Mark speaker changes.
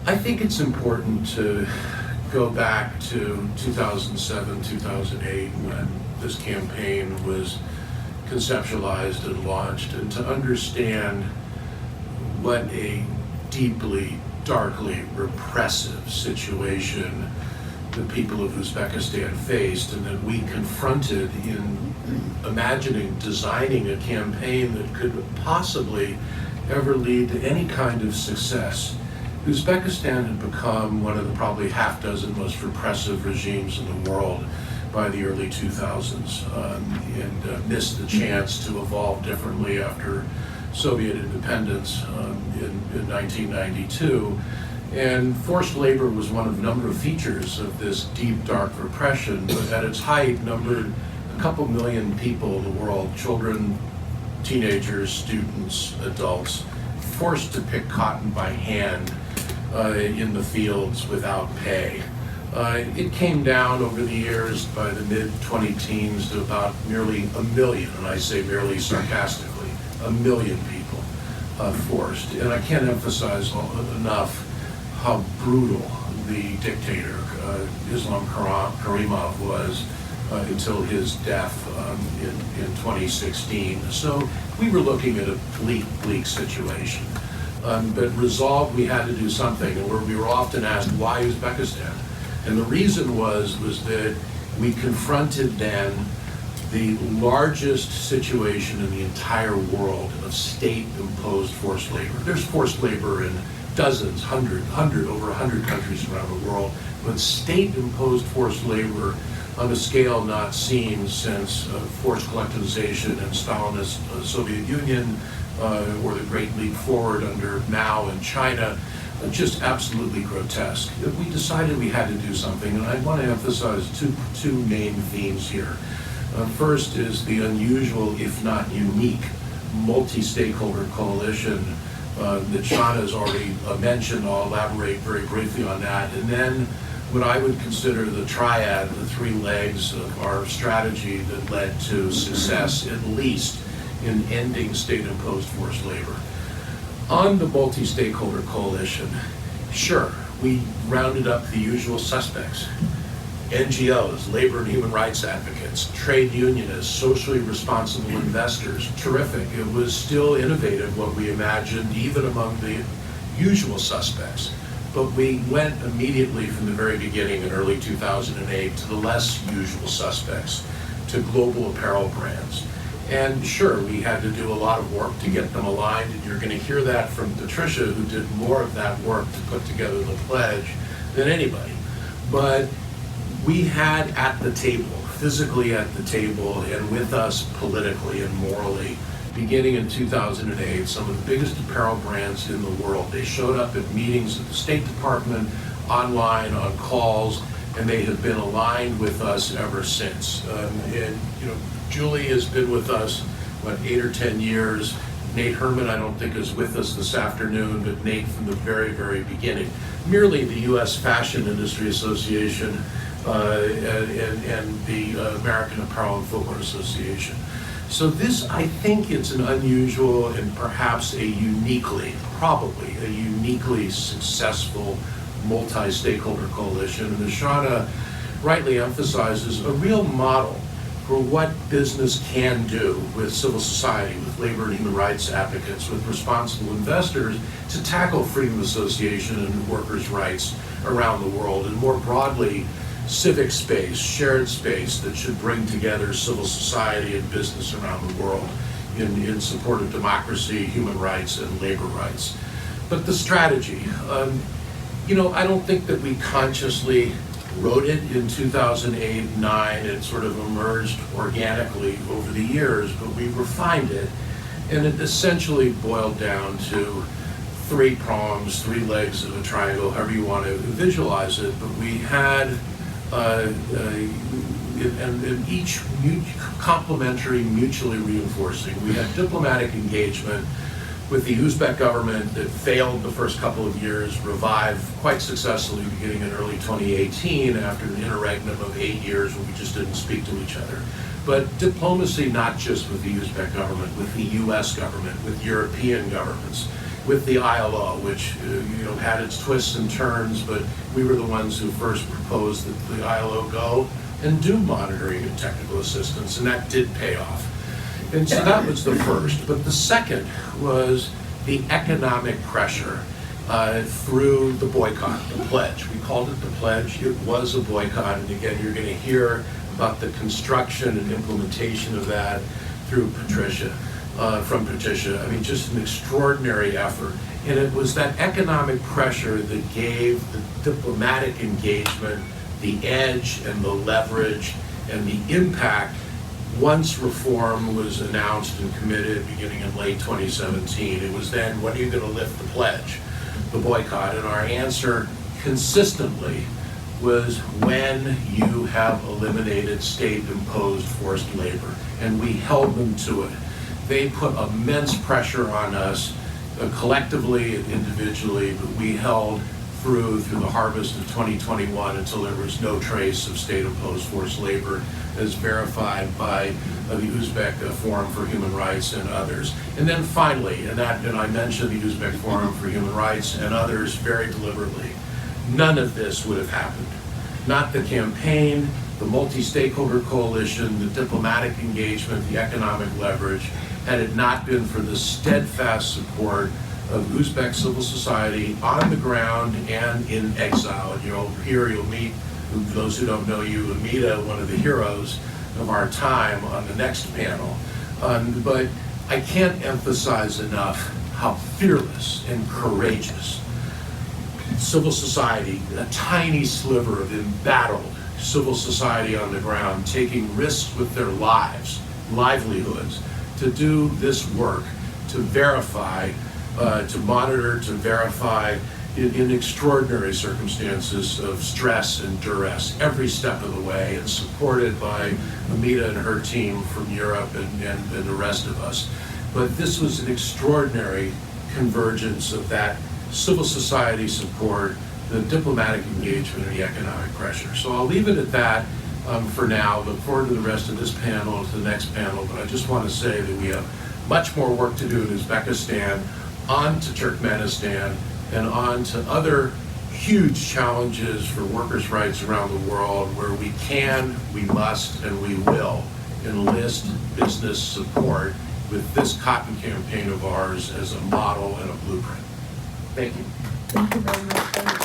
Speaker 1: I think it's important to go back to 2007, 2008, when this campaign was conceptualized and launched, and to understand what a deeply, darkly repressive situation the people of Uzbekistan faced, and that we confronted in imagining, designing a campaign that could possibly ever lead to any kind of success. Uzbekistan had become one of the probably half dozen most repressive regimes in the world by the early 2000s, and missed the chance to evolve differently after Soviet independence in 1992. And forced labor was one of a number of features of this deep, dark repression, but at its height numbered a couple million people in the world, children, teenagers, students, adults, forced to pick cotton by hand in the fields without pay. It came down over the years by the mid-2010s to about merely a million, and I say merely sarcastically, a million people forced. And I can't emphasize enough how brutal the dictator, Islam Karimov, was until his death in 2016. So we were looking at a bleak situation. But resolved we had to do something, and we were often asked, why Uzbekistan? And the reason was that we confronted then the largest situation in the entire world of state-imposed forced labor. There's forced labor in dozens, over 100 countries around the world, but state-imposed forced labor on a scale not seen since forced collectivization in Stalinist Soviet Union, or the Great Leap Forward under Mao in China, just absolutely grotesque. We decided we had to do something, and I want to emphasize two main themes here. First is the unusual, if not unique, multi-stakeholder coalition that Shana has already mentioned. I'll elaborate very briefly on that. And then what I would consider the triad, the three legs of our strategy that led to success, at least in ending state-imposed forced labor. On the multi-stakeholder coalition, sure, we rounded up the usual suspects. NGOs, labor and human rights advocates, trade unionists, socially responsible investors. Terrific. It was still innovative what we imagined, even among the usual suspects. But we went immediately from the very beginning in early 2008 to the less usual suspects, to global apparel brands. And sure, we had to do a lot of work to get them aligned, and you're going to hear that from Patricia, who did more of that work to put together the pledge than anybody. But we had at the table, physically at the table, and with us politically and morally, beginning in 2008, some of the biggest apparel brands in the world. They showed up at meetings at the State Department, online, on calls, and they have been aligned with us ever since. And Julie has been with us, 8 or 10 years. Nate Herman, I don't think, is with us this afternoon, but Nate from the very, very beginning. Merely the U.S. Fashion Industry Association and the American Apparel and Footwear Association. So this, I think it's an unusual and perhaps probably a uniquely successful multi-stakeholder coalition. And as Shana rightly emphasizes, a real model for what business can do with civil society, with labor and human rights advocates, with responsible investors to tackle freedom of association and workers' rights around the world, and more broadly, civic space, shared space that should bring together civil society and business around the world in support of democracy, human rights, and labor rights. But the strategy, I don't think that we consciously wrote it in 2008-9. It sort of emerged organically over the years, but we refined it, and it essentially boiled down to three prongs, three legs of a triangle, however you want to visualize it. But we had and each complementary, mutually reinforcing. We had diplomatic engagement with the Uzbek government that failed the first couple of years, revived quite successfully beginning in early 2018 after an interregnum of 8 years when we just didn't speak to each other. But diplomacy, not just with the Uzbek government, with the US government, with European governments, with the ILO, which had its twists and turns, but we were the ones who first proposed that the ILO go and do monitoring and technical assistance, and that did pay off. And so that was the first. But the second was the economic pressure through the boycott, the pledge. We called it the pledge. It was a boycott, and again, you're going to hear about the construction and implementation of that through Patricia. From Patricia. I mean, just an extraordinary effort. And it was that economic pressure that gave the diplomatic engagement the edge and the leverage and the impact once reform was announced and committed beginning in late 2017. It was then, when are you going to lift the pledge, the boycott? And our answer consistently was when you have eliminated state-imposed forced labor. And we held them to it. They put immense pressure on us, collectively and individually, but we held through the harvest of 2021 until there was no trace of state-imposed forced labor, as verified by the Uzbek Forum for Human Rights and others. And then finally, and I mentioned the Uzbek Forum for Human Rights and others very deliberately, none of this would have happened. Not the campaign, the multi-stakeholder coalition, the diplomatic engagement, the economic leverage, had it not been for the steadfast support of Uzbek civil society on the ground and in exile. And here you'll meet, those who don't know you, Amita, one of the heroes of our time, on the next panel. But I can't emphasize enough how fearless and courageous civil society, a tiny sliver of embattled civil society on the ground, taking risks with their livelihoods, to do this work, to verify, to monitor, to verify in extraordinary circumstances of stress and duress every step of the way, and supported by Amita and her team from Europe and the rest of us. But this was an extraordinary convergence of that civil society support, the diplomatic engagement, and the economic pressure. So I'll leave it at that for now. Look forward to the rest of this panel, to the next panel, but I just want to say that we have much more work to do in Uzbekistan, on to Turkmenistan, and on to other huge challenges for workers' rights around the world, where we can, we must, and we will enlist business support with this cotton campaign of ours as a model and a blueprint. Thank you.
Speaker 2: Thank you very much.